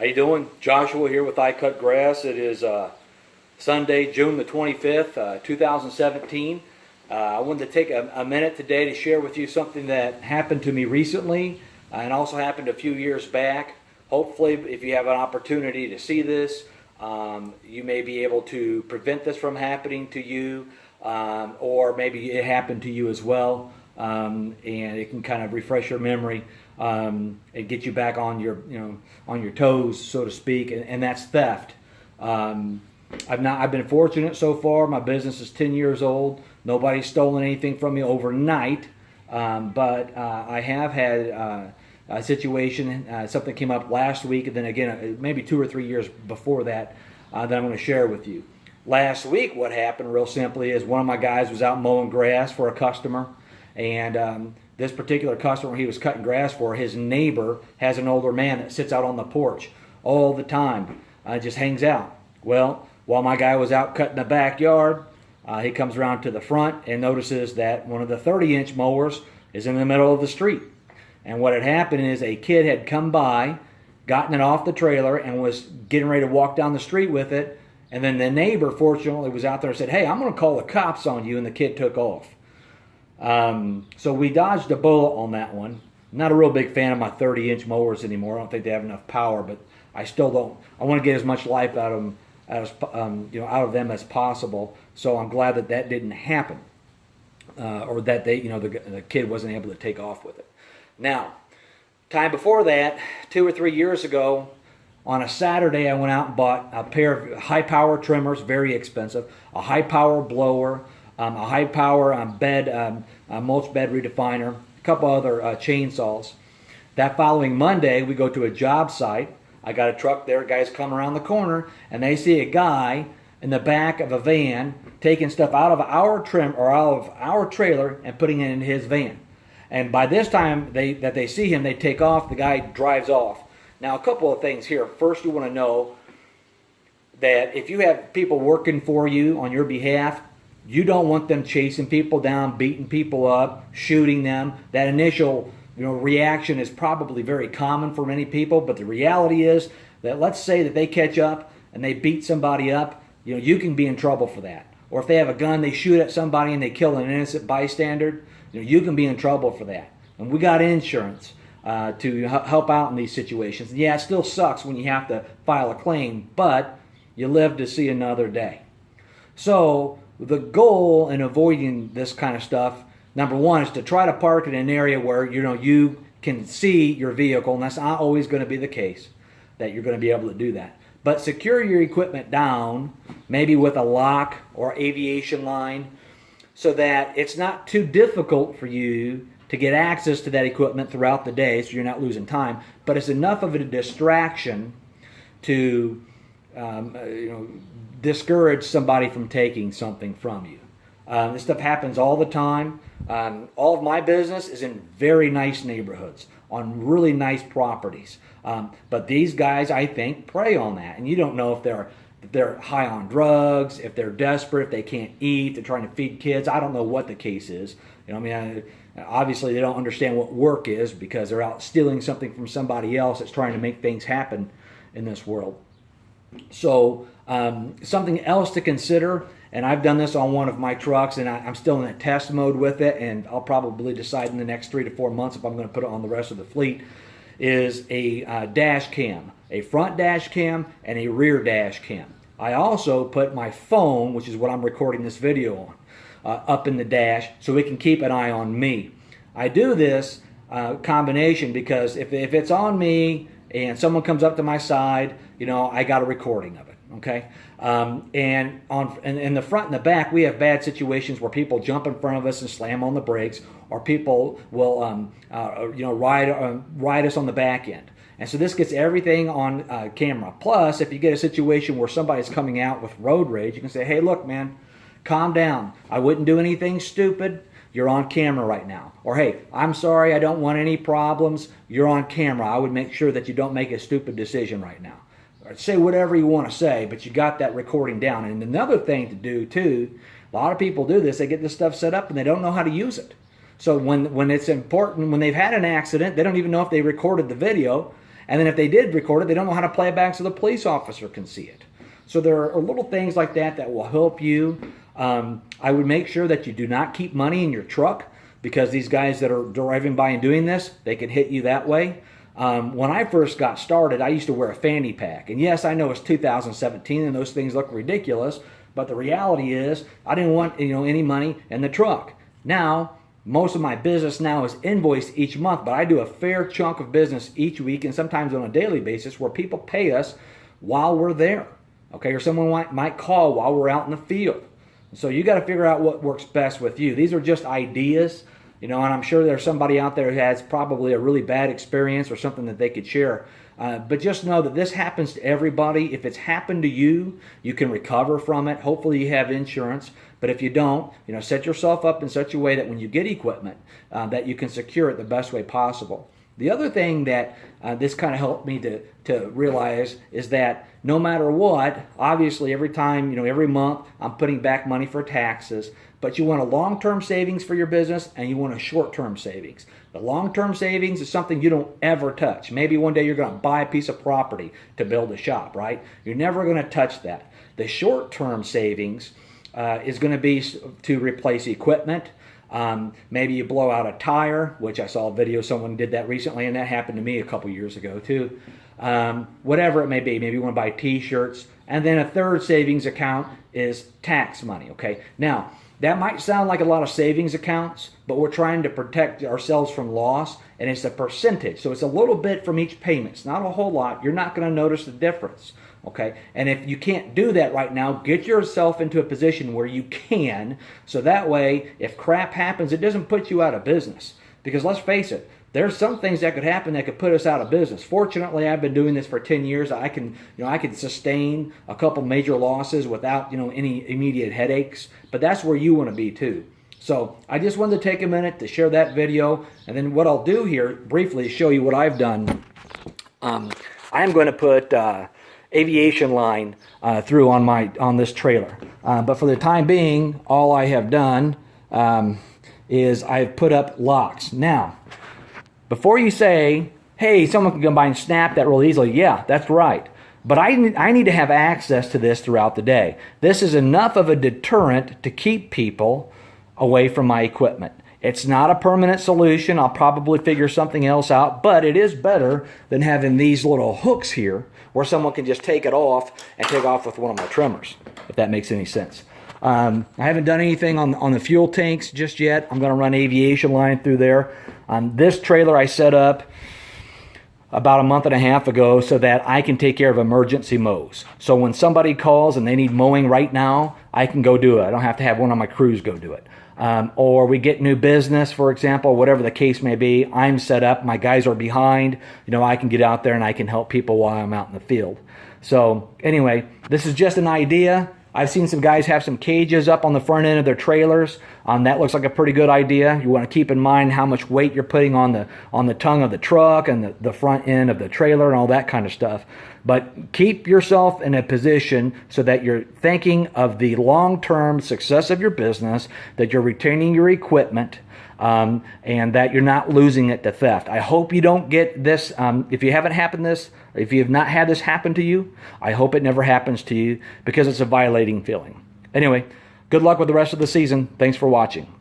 How you doing? Joshua here with I Cut Grass. It is Sunday, June the 25th, 2017. I wanted to take a minute today to share with you something that happened to me recently and also happened a few years back. Hopefully, if you have an opportunity to see this, you may be able to prevent this from happening to you, or maybe it happened to you as well, and it can kind of refresh your memory and get you back on your, on your toes, so to speak, and that's theft. I've been fortunate so far. My business is 10 years old. Nobody's stolen anything from me overnight, but I have had a situation. Something came up last week, and then again, maybe 2 or 3 years before that, that I'm going to share with you. Last week, what happened, real simply, is one of my guys was out mowing grass for a customer, and this particular customer he was cutting grass for, his neighbor has an older man that sits out on the porch all the time, just hangs out. Well, while my guy was out cutting the backyard, he comes around to the front and notices that one of the 30-inch mowers is in the middle of the street. And what had happened is a kid had come by, gotten it off the trailer, and was getting ready to walk down the street with it. And then the neighbor, fortunately, was out there and said, "Hey, I'm going to call the cops on you," and the kid took off. So we dodged a bullet on that one. I'm not a real big fan of my 30-inch mowers anymore. I don't think they have enough power, but I still don't. I want to get as much life out of them out of them as possible. So I'm glad that that didn't happen, or that the kid wasn't able to take off with it. Now, time before that, 2 or 3 years ago, on a Saturday, I went out and bought a pair of high-power trimmers, very expensive, a high-power blower, a high-power mulch bed redefiner, a couple other chainsaws. That following Monday, we go to a job site. I got a truck there, guys come around the corner, and they see a guy in the back of a van taking stuff out of our trim or out of our trailer and putting it in his van. And by this time that they see him, they take off. The guy drives off. Now, a couple of things here. First, you want to know that if you have people working for you on your behalf, you don't want them chasing people down, beating people up, shooting them. That initial reaction is probably very common for many people, but the reality is that, let's say that they catch up and they beat somebody up, you can be in trouble for that. Or if they have a gun, they shoot at somebody and they kill an innocent bystander, you can be in trouble for that. And we got insurance to help out in these situations. And yeah, it still sucks when you have to file a claim, but you live to see another day. So the goal in avoiding this kind of stuff, number one, is to try to park in an area where you can see your vehicle, and that's not always going to be the case that you're going to be able to do that. But secure your equipment down, maybe with a lock or aviation line, so that it's not too difficult for you to get access to that equipment throughout the day, so you're not losing time, but it's enough of a distraction to discourage somebody from taking something from you. This stuff happens all the time. All of my business is in very nice neighborhoods, on really nice properties. But these guys, I think, prey on that. And you don't know if they're high on drugs, if they're desperate, if they can't eat, they're trying to feed kids. I don't know what the case is. Obviously they don't understand what work is because they're out stealing something from somebody else that's trying to make things happen in this world. So something else to consider, and I've done this on one of my trucks, and I'm still in a test mode with it, and I'll probably decide in the next 3 to 4 months if I'm going to put it on the rest of the fleet, is a dash cam, a front dash cam and a rear dash cam. I also put my phone, which is what I'm recording this video on, up in the dash so it can keep an eye on me. I do this combination because if it's on me and someone comes up to my side, I got a recording of it. Okay, and in the front and the back, we have bad situations where people jump in front of us and slam on the brakes, or people will ride us on the back end. And so this gets everything on camera. Plus, if you get a situation where somebody's coming out with road rage, you can say, "Hey, look, man, calm down. I wouldn't do anything stupid. You're on camera right now." Or, "Hey, I'm sorry, I don't want any problems. You're on camera. I would make sure that you don't make a stupid decision right now." Or say whatever you want to say, but you got that recording down. And another thing to do too, a lot of people do this, they get this stuff set up and they don't know how to use it. So when it's important, when they've had an accident, they don't even know if they recorded the video, And then if they did record it, they don't know how to play it back so the police officer can see it. So there are little things like that that will help you. I would make sure that you do not keep money in your truck, because these guys that are driving by and doing this, they can hit you that way. When I first got started, I used to wear a fanny pack. And yes, I know it's 2017 and those things look ridiculous, but the reality is I didn't want any money in the truck. Now, most of my business now is invoiced each month, but I do a fair chunk of business each week and sometimes on a daily basis where people pay us while we're there. Okay, or someone might call while we're out in the field. So you got to figure out what works best with you. These are just ideas, and I'm sure there's somebody out there who has probably a really bad experience or something that they could share. But just know that this happens to everybody. If it's happened to you, you can recover from it. Hopefully you have insurance. But if you don't, set yourself up in such a way that when you get equipment, that you can secure it the best way possible. The other thing that this kind of helped me to realize is that no matter what, obviously every time, every month I'm putting back money for taxes, but you want a long-term savings for your business and you want a short-term savings. The long-term savings is something you don't ever touch. Maybe one day you're going to buy a piece of property to build a shop, right? You're never going to touch that. The short-term savings is going to be to replace equipment. Maybe you blow out a tire, which I saw a video, someone did that recently, and that happened to me a couple years ago too. Whatever it may be, maybe you want to buy t-shirts. And then a third savings account is tax money, okay? Now, that might sound like a lot of savings accounts, but we're trying to protect ourselves from loss, and it's a percentage. So it's a little bit from each payment. It's not a whole lot. You're not going to notice the difference, okay? And if you can't do that right now, get yourself into a position where you can, so that way, if crap happens, it doesn't put you out of business. Because let's face it, there's some things that could happen that could put us out of business. Fortunately, I've been doing this for 10 years. I can sustain a couple major losses without, any immediate headaches. But that's where you want to be too. So I just wanted to take a minute to share that video. And then what I'll do here briefly is show you what I've done. I am going to put aviation line through on this trailer. But for the time being, all I have done is I've put up locks. Now, before you say, hey, someone can come by and snap that real easily, yeah, that's right. But I need to have access to this throughout the day. This is enough of a deterrent to keep people away from my equipment. It's not a permanent solution. I'll probably figure something else out, but it is better than having these little hooks here where someone can just take it off and take off with one of my trimmers, if that makes any sense. I haven't done anything on the fuel tanks just yet. I'm going to run aviation line through there. This trailer I set up about a month and a half ago so that I can take care of emergency mows. So when somebody calls and they need mowing right now, I can go do it. I don't have to have one of my crews go do it. Or we get new business, for example, whatever the case may be, I'm set up, my guys are behind, I can get out there and I can help people while I'm out in the field. So anyway, this is just an idea. I've seen some guys have some cages up on the front end of their trailers. That looks like a pretty good idea. You want to keep in mind how much weight you're putting on the tongue of the truck and the front end of the trailer and all that kind of stuff. But keep yourself in a position so that you're thinking of the long-term success of your business, that you're retaining your equipment, and that you're not losing it to theft. I hope you don't get this. If you have not had this happen to you, I hope it never happens to you because it's a violating feeling. Anyway, good luck with the rest of the season. Thanks for watching.